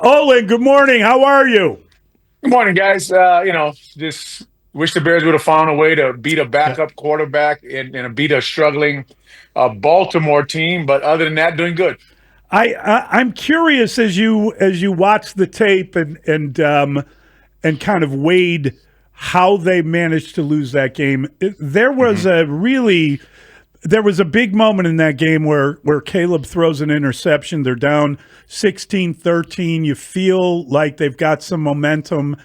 Olin, good morning. How are you? Good morning, guys. Just wish the Bears would have found a way to beat a Yeah. backup quarterback and beat a struggling Baltimore team. But other than that, doing good. I'm curious as you watch the tape and kind of weighed how they managed to lose that game. Hmm. There was a big moment in that game where Caleb throws an interception. They're down 16-13. You feel like they've got some momentum,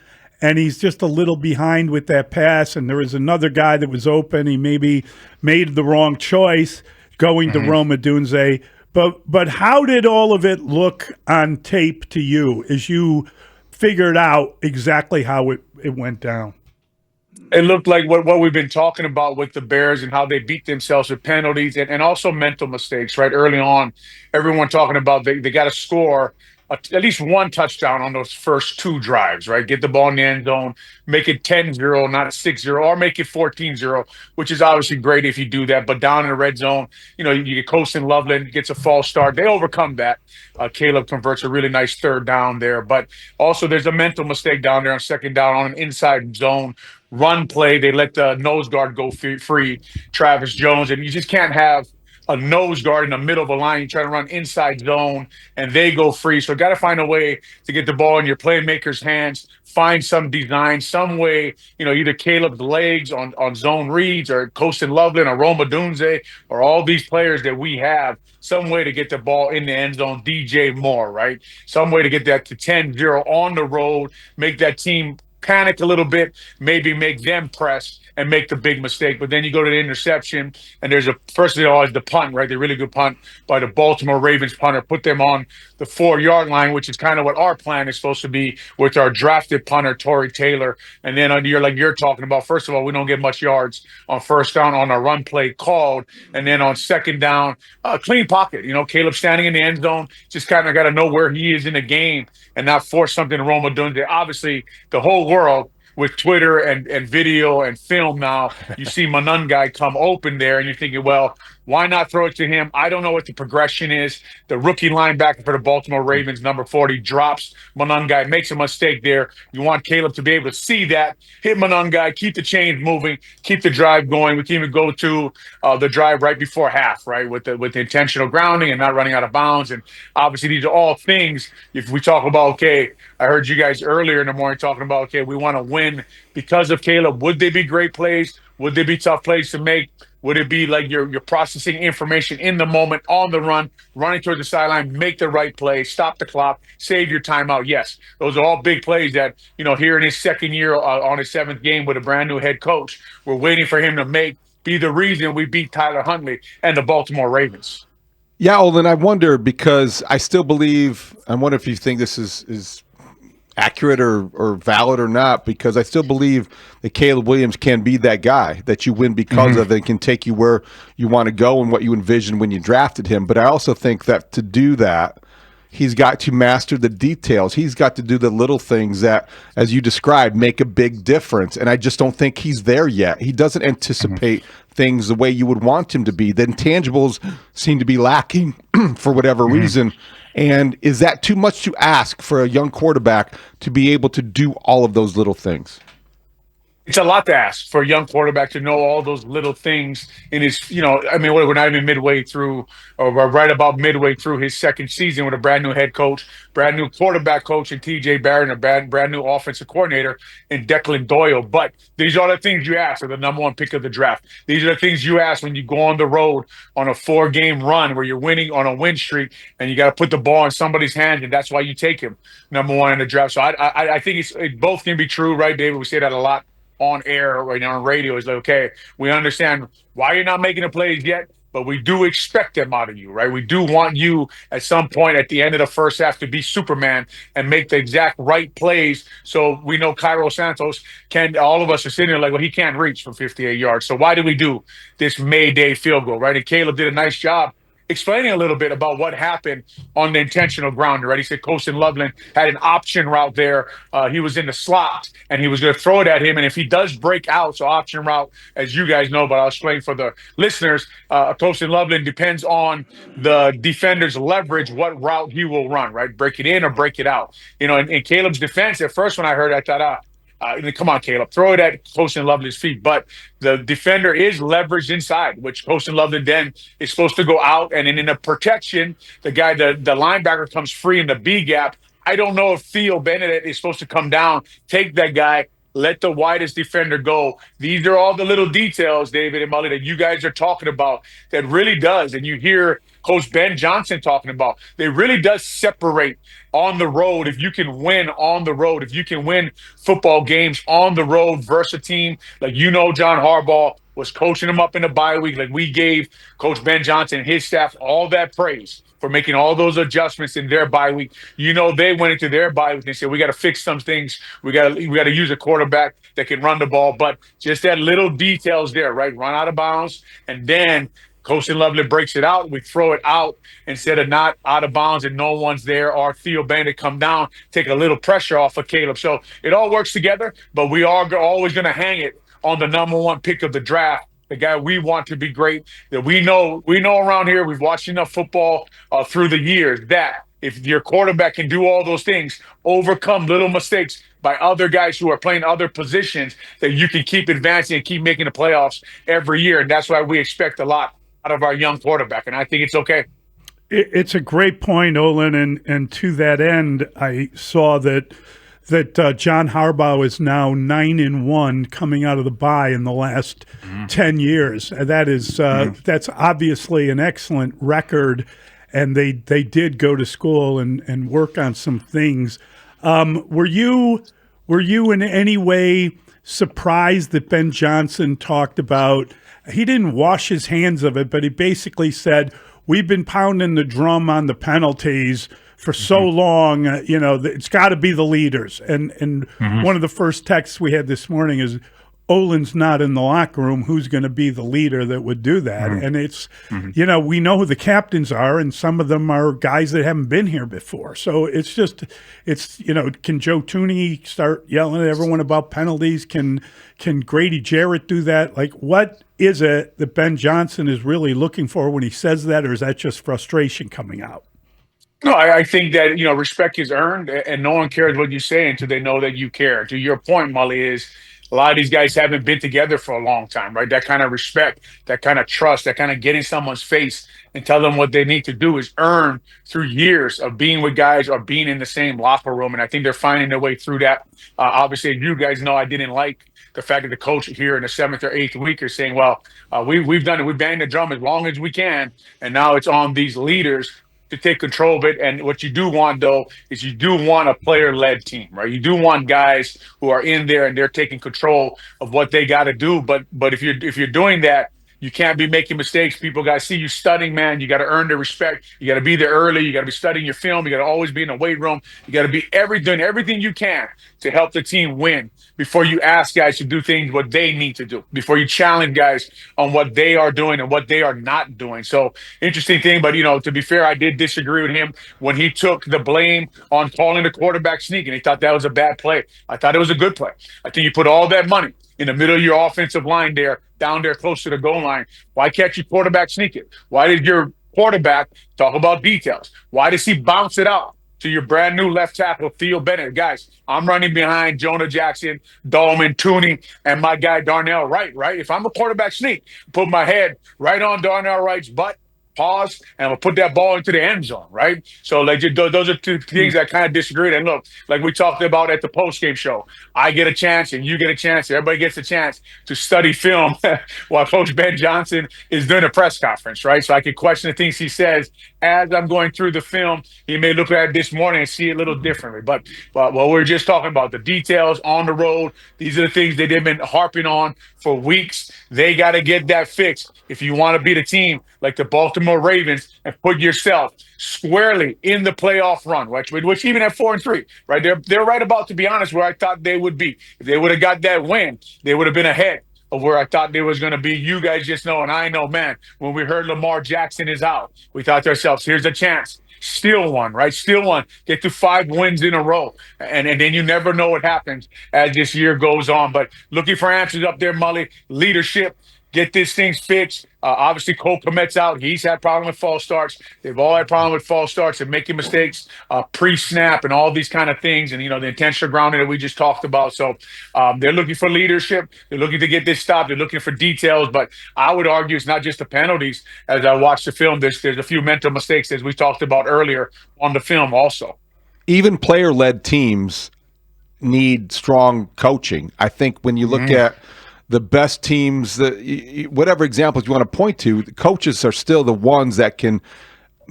and he's just a little behind with that pass. And there was another guy that was open. He maybe made the wrong choice going to Hmm. Roma Dunze. But how did all of it look on tape to you as you figured out exactly how it went down? It looked like what we've been talking about with the Bears and how they beat themselves with penalties and also mental mistakes, right? Early on, everyone talking about they got to score at least one touchdown on those first two drives, right? Get the ball in the end zone, make it 10-0, not 6-0, or make it 14-0, which is obviously great if you do that. But down in the red zone, you get Colston Loveland gets a false start. They overcome that. Caleb converts a really nice third down there. But also, there's a mental mistake down there on second down on an inside zone run play. They let the nose guard go free, Travis Jones, and you just can't have a nose guard in the middle of a line. You try to run inside zone, and they go free. So, got to find a way to get the ball in your playmaker's hands. Find some design, some way. Either Caleb's legs on zone reads, or Colston Loveland, or Roma Dunze, or all these players that we have. Some way to get the ball in the end zone. DJ Moore, right? Some way to get that to 10-0 on the road. Make that team panic a little bit, maybe make them press and make the big mistake. But then you go to the interception, and there's a first of all is the punt, right? The really good punt by the Baltimore Ravens punter, put them on the 4 yard line, which is kind of what our plan is supposed to be with our drafted punter, Torrey Taylor. And then you're talking about, first of all, we don't get much yards on first down on a run play called. And then on second down, clean pocket. Caleb standing in the end zone, just kind of got to know where he is in the game and not force something to Roma Dunze. Obviously, the whole world with Twitter and video and film now, you see Manungai come open there, and you're thinking, well, why not throw it to him? I don't know what the progression is. The rookie linebacker for the Baltimore Ravens, number 40, drops Manungai, makes a mistake there. You want Caleb to be able to see that, hit Manungai, keep the chains moving, keep the drive going. We can even go to the drive right before half, right, with the intentional grounding and not running out of bounds. And obviously, these are all things. If we talk about, okay, I heard you guys earlier in the morning talking about, okay, we want to win because of Caleb. Would they be great plays? Would they be tough plays to make? Would it be like you're processing information in the moment, on the run, running towards the sideline, make the right play, stop the clock, save your timeout? Yes, those are all big plays that, here in his second year on his seventh game with a brand new head coach, we're waiting for him to be the reason we beat Tyler Huntley and the Baltimore Ravens. Yeah, Olin, I wonder because I still believe. I wonder if you think this is accurate or valid or not. Because I still believe that Caleb Williams can be that guy that you win because Hmm. of, and can take you where you want to go and what you envisioned when you drafted him. But I also think that to do that, he's got to master the details. He's got to do the little things that, as you described, make a big difference. And I just don't think he's there yet. He doesn't anticipate things the way you would want him to be. The intangibles seem to be lacking for whatever Hmm. reason. And is that too much to ask for a young quarterback to be able to do all of those little things? It's a lot to ask for a young quarterback to know all those little things in his, I mean, we're not even midway through, or we're right about midway through his second season with a brand new head coach, brand new quarterback coach in TJ Barrett, and a brand new offensive coordinator in Declan Doyle. But these are the things you ask for the number one pick of the draft. These are the things you ask when you go on the road on a 4 game run where you're winning on a win streak and you got to put the ball in somebody's hands. And that's why you take him number one in the draft. So I think it both can be true, right, David? We say that a lot on air right now on radio is like, okay, we understand why you're not making the plays yet, but we do expect them out of you, right? We do want you at some point at the end of the first half to be Superman and make the exact right plays. So we know Cairo Santos can, all of us are sitting there like, well, he can't reach from 58 yards. So why do we do this May Day field goal, right? And Caleb did a nice job explaining a little bit about what happened on the intentional grounder, right? He said Colston Loveland had an option route there. He was in the slot, and he was going to throw it at him. And if he does break out, so option route, as you guys know, but I'll explain for the listeners, Colston Loveland depends on the defender's leverage, what route he will run, right? Break it in or break it out. You know, in Caleb's defense, at first when I heard it, I thought, come on, Caleb, throw it at Colston Loveland's feet. But the defender is leveraged inside, which Colston Loveland then is supposed to go out. And then in a protection, the linebacker comes free in the B gap. I don't know if Theo Bennett is supposed to come down, take that guy, let the widest defender go. These are all the little details, David and Mully, that you guys are talking about that really does. And you hear Coach Ben Johnson talking about, they really does separate on the road. If you can win on the road, if you can win football games on the road versus a team like, John Harbaugh was coaching them up in the bye week. Like, we gave Coach Ben Johnson and his staff all that praise for making all those adjustments in their bye week. They went into their bye week and said, we got to fix some things. We got to use a quarterback that can run the ball. But just that little details there, right? Run out of bounds, and then Colston Loveland breaks it out. We throw it out instead of not out of bounds and no one's there, or Theo Bennett come down, take a little pressure off of Caleb. So it all works together, but we are always going to hang it on the number one pick of the draft, the guy we want to be great, that we know around here. We've watched enough football through the years that if your quarterback can do all those things, overcome little mistakes by other guys who are playing other positions, that you can keep advancing and keep making the playoffs every year. And that's why we expect a lot out of our young quarterback. And I think it's okay. It's a great point, Olin. And to that end, I saw that John Harbaugh is now 9-1 coming out of the bye in the last 10 years. That is that's obviously an excellent record, and they did go to school and work on some things. Were you in any way surprised that Ben Johnson talked about? He didn't wash his hands of it, but he basically said, we've been pounding the drum on the penalties for so long, it's got to be the leaders. And one of the first texts we had this morning is, Olin's not in the locker room. Who's going to be the leader that would do that? And it's, we know who the captains are, and some of them are guys that haven't been here before. So it's can Joe Tooney start yelling at everyone about penalties? Can Grady Jarrett do that? Like, what is it that Ben Johnson is really looking for when he says that, or is that just frustration coming out? No, I think that, respect is earned, and no one cares what you say until they know that you care. To your point, Mully, is a lot of these guys haven't been together for a long time, right? That kind of respect, that kind of trust, that kind of get in someone's face and tell them what they need to do is earned through years of being with guys or being in the same locker room. And I think they're finding their way through that. Obviously, you guys know I didn't like the fact that the coach here in the 7th or 8th week is saying, well, we've done it. We've banged the drum as long as we can. And now it's on these leaders to take control of it. And what you do want, though, is you do want a player-led team, right? You do want guys who are in there and they're taking control of what they got to do. But if you're doing that, you can't be making mistakes. People got to see you studying, man. You got to earn their respect. You got to be there early. You got to be studying your film. You got to always be in the weight room. You got to be doing everything you can to help the team win before you ask guys to do things what they need to do, before you challenge guys on what they are doing and what they are not doing. So interesting thing, but to be fair, I did disagree with him when he took the blame on calling the quarterback sneak, and he thought that was a bad play. I thought it was a good play. I think you put all that money in the middle of your offensive line there, down there close to the goal line. Why can't you quarterback sneak it? Why did your quarterback talk about details? Why does he bounce it out to your brand new left tackle, Theo Bennett? Guys, I'm running behind Jonah Jackson, Dolman, Tooney, and my guy Darnell Wright, right? If I'm a quarterback sneak, put my head right on Darnell Wright's butt, pause, and I'm going to put that ball into the end zone, right? So, those are two things I kind of disagree. And look, like we talked about at the postgame show, I get a chance and you get a chance. Everybody gets a chance to study film while Coach Ben Johnson is doing a press conference, right? So I can question the things he says as I'm going through the film. He may look at it this morning and see it a little differently. But what we're just talking about, the details on the road, these are the things that they've been harping on for weeks. They got to get that fixed if you want to beat a team like the Baltimore Ravens and put yourself squarely in the playoff run, which even at 4-3, right? They're right about, to be honest, where I thought they would be. If they would have got that win, they would have been ahead of where I thought they was going to be. You guys just know, and I know, man, when we heard Lamar Jackson is out, we thought to ourselves, here's a chance. Steal one, right? Steal one. Get to 5 wins in a row. And then you never know what happens as this year goes on. But looking for answers up there, Mully. Leadership. Get these things fixed. Obviously, Cole Kmet's out. He's had problem with false starts. They've all had problem with false starts and making mistakes pre-snap and all these kind of things. And, the intentional grounding that we just talked about. So they're looking for leadership. They're looking to get this stopped. They're looking for details. But I would argue it's not just the penalties. As I watch the film, there's a few mental mistakes, as we talked about earlier on the film also. Even player-led teams need strong coaching. I think when you look at the best teams, whatever examples you want to point to, the coaches are still the ones that can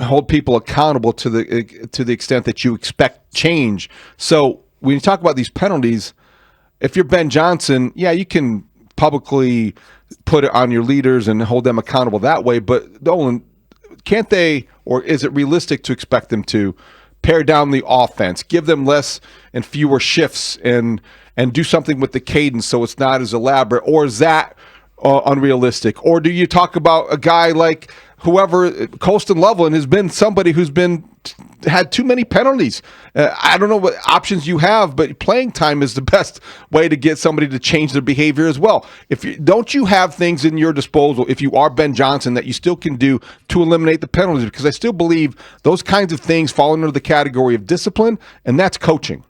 hold people accountable to the extent that you expect change. So when you talk about these penalties, if you're Ben Johnson, yeah, you can publicly put it on your leaders and hold them accountable that way. But Olin, can't they, or is it realistic to expect them to pare down the offense, give them less and fewer shifts, and do something with the cadence so it's not as elaborate? Or is that unrealistic? Or do you talk about a guy like whoever, Colston Loveland has been somebody who's had too many penalties? I don't know what options you have, but playing time is the best way to get somebody to change their behavior as well. Don't you have things in your disposal, if you are Ben Johnson, that you still can do to eliminate the penalties? Because I still believe those kinds of things fall under the category of discipline, and that's coaching.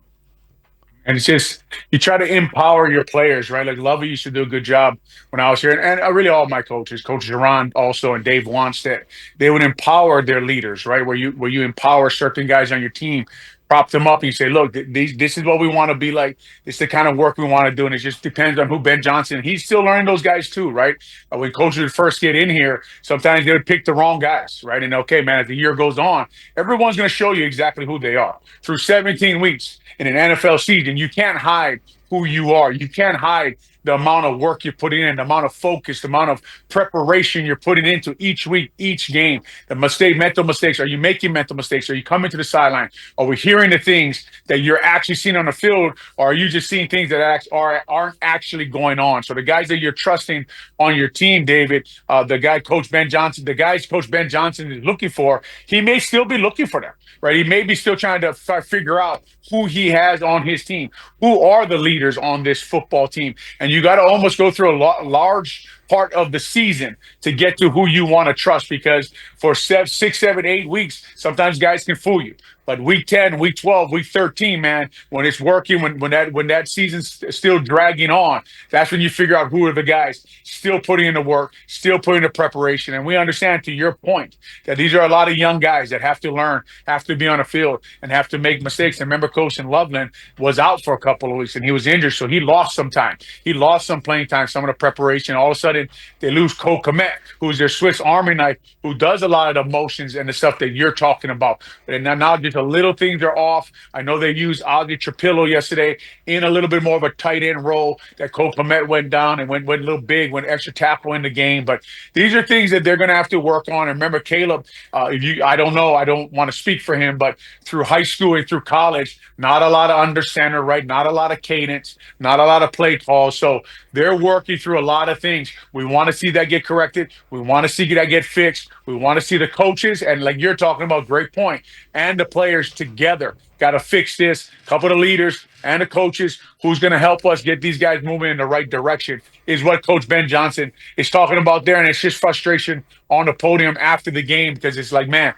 And it's just, you try to empower your players, right? Like Lovey used to do a good job when I was here. And really all my coaches, Coach Geron also and Dave Wanstead, they would empower their leaders, right? Where you empower certain guys on your team, prop them up, and you say, look, this is what we want to be like. This is the kind of work we want to do. And it just depends on who Ben Johnson, he's still learning those guys too, right? When coaches would first get in here, sometimes they would pick the wrong guys, right? And okay, man, as the year goes on, everyone's going to show you exactly who they are. Through 17 weeks in an NFL season, you can't hide who you are. You can't hide the amount of work you're putting in, the amount of focus, the amount of preparation you're putting into each week, each game. The mental mistakes. Are you making mental mistakes? Are you coming to the sideline? Are we hearing the things that you're actually seeing on the field? Or are you just seeing things that aren't actually going on? So the guys that you're trusting on your team, David, the guys Coach Ben Johnson is looking for, he may still be looking for them, right? He may be still trying to figure out who he has on his team, who are the leaders on this football team. And you got to almost go through a large part of the season to get to who you want to trust, because for 6, 7, 8 weeks, sometimes guys can fool you. But week 10, week 12, week 13, man, when it's working, when that season's still dragging on, that's when you figure out who are the guys still putting in the work, still putting in the preparation. And we understand, to your point, that these are a lot of young guys that have to learn, have to be on the field, and have to make mistakes. And remember, Colston Loveland was out for a couple of weeks, and he was injured, so he lost some time. He lost some playing time, some of the preparation. All of a sudden, they lose Cole Kmet, who's their Swiss Army knife, who does a lot of the motions and the stuff that you're talking about. And now just a little things are off. I know they used Ozzie Trapillo yesterday in a little bit more of a tight end role, that Cole Kmet went down and went a little big, went extra tackle in the game. But these are things that they're going to have to work on. And remember, Caleb, I don't know, I don't want to speak for him, but through high school and through college, not a lot of under center, right? Not a lot of cadence, not a lot of play calls. So they're working through a lot of things. We want to see that get corrected. We want to see that get fixed. We want to see the coaches, and like you're talking about, great point, and the players together got to fix this. A couple of the leaders and the coaches, who's going to help us get these guys moving in the right direction, is what Coach Ben Johnson is talking about there. And it's just frustration on the podium after the game, because it's like, man,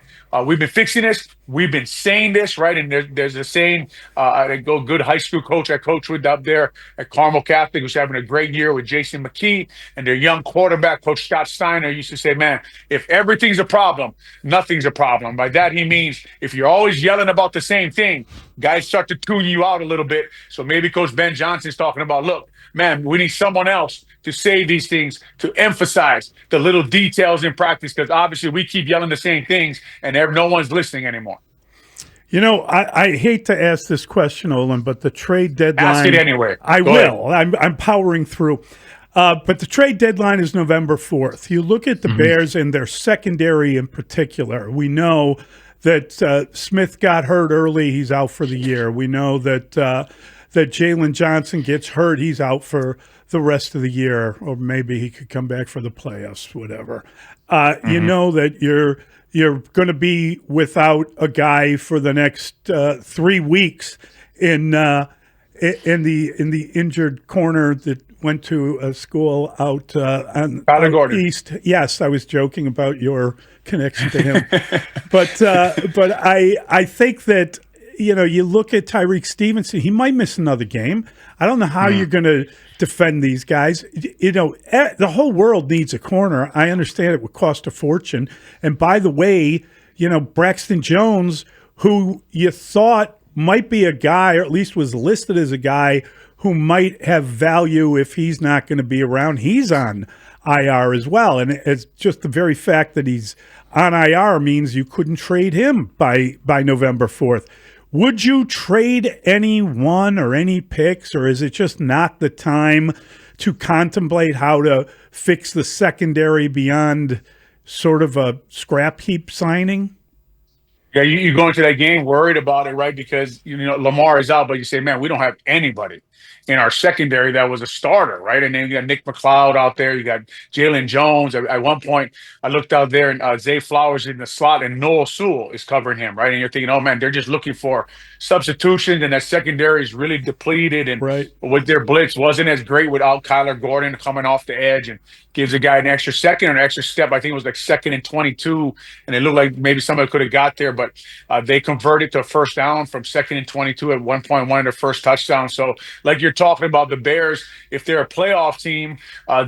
we've been fixing this. We've been saying this, right? And there's a saying, a good high school coach I coached with up there at Carmel Catholic, who's having a great year with Jason McKee, and their young quarterback, Coach Scott Steiner, used to say, man, if everything's a problem, nothing's a problem. By that, he means if you're always yelling about the same thing, guys start to tune you out a little bit. So maybe Coach Ben Johnson's talking about, look, man, we need someone else to say these things, to emphasize the little details in practice, because obviously we keep yelling the same things and no one's listening anymore. You know, I hate to ask this question, Olin, but the trade deadline. Ask it anyway. I will. I'm powering through. But the trade deadline is November 4th. You look at the Bears and their secondary in particular. We know that Smith got hurt early. He's out for the year. We know that that Jalen Johnson gets hurt, he's out for the rest of the year, or maybe he could come back for the playoffs, whatever. You know that you're going to be without a guy for the next 3 weeks in the injured corner that went to a school out on out east. Yes, I was joking about your connection to him, but I think that you look at Tyreek Stevenson, he might miss another game. I don't know how you're going to defend these guys. The whole world needs a corner. I understand it would cost a fortune. And by the way, Braxton Jones, who you thought might be a guy, or at least was listed as a guy who might have value if he's not going to be around, he's on IR as well. And it's just the very fact that he's on IR means you couldn't trade him by November 4th. Would you trade anyone or any picks, or is it just not the time to contemplate how to fix the secondary beyond sort of a scrap heap signing? Yeah, you go into that game worried about it, right? Because Lamar is out, but you say, man, we don't have anybody in our secondary that was a starter, right? And then you got Nick McLeod out there, you got Jalen Jones. At one point, I looked out there and Zay Flowers in the slot, and Noah Sewell is covering him, right? And you're thinking, oh man, they're just looking for substitutions, and that secondary is really depleted. And with their blitz wasn't as great without Kyler Gordon coming off the edge and gives a guy an extra second or an extra step. I think it was like 2nd and 22, and it looked like maybe somebody could have got there, but they converted to a first down from 2nd and 22 at one point, one of their first touchdowns. So like you're talking about the Bears, if they're a playoff team,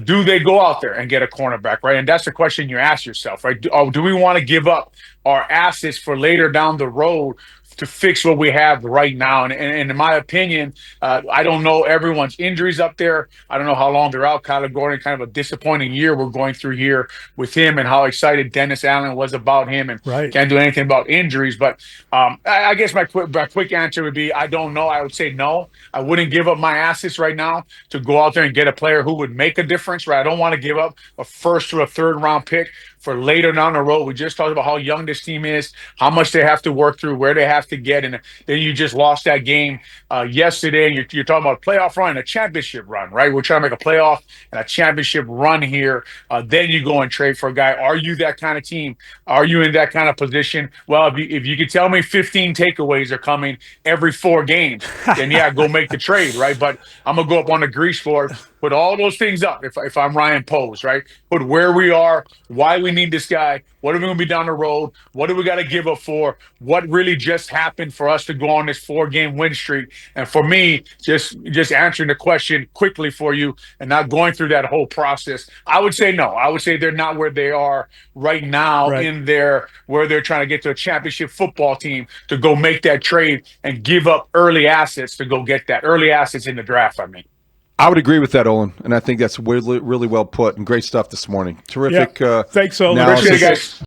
do they go out there and get a cornerback, right? And that's the question you ask yourself, right? Do we want to give up our assets for later down the road to fix what we have right now? And in my opinion, I don't know everyone's injuries up there. I don't know how long they're out. Kyler Gordon, kind of a disappointing year we're going through here with him, and how excited Dennis Allen was about him, and can't do anything about injuries. But I guess my quick answer would be, I don't know. I would say no. I wouldn't give up my assets right now to go out there and get a player who would make a difference, right? I don't want to give up a 1st or a 3rd round pick for later down the road. We just talked about how young this team is, how much they have to work through, where they have to get, and then you just lost that game yesterday, and you're talking about a playoff run and a championship run, right? We're trying to make a playoff and a championship run here. Then you go and trade for a guy. Are you that kind of team? Are you in that kind of position? Well, if you could tell me 15 takeaways are coming every 4 games, then yeah, go make the trade, right? But I'm going to go up on the grease floor, put all those things up if I'm Ryan Poles, right? Put where we are, why we need this guy, what are we going to be down the road, what do we got to give up for, what really just happened for us to go on this 4-game win streak. And for me, just answering the question quickly for you and not going through that whole process, I would say no. I would say they're not where they are right now where they're trying to get to a championship football team to go make that trade and give up early assets to go get that. Early assets in the draft, I mean. I would agree with that, Olin, and I think that's really, really well put and great stuff this morning. Terrific. Thanks, Olin. Appreciate it, guys.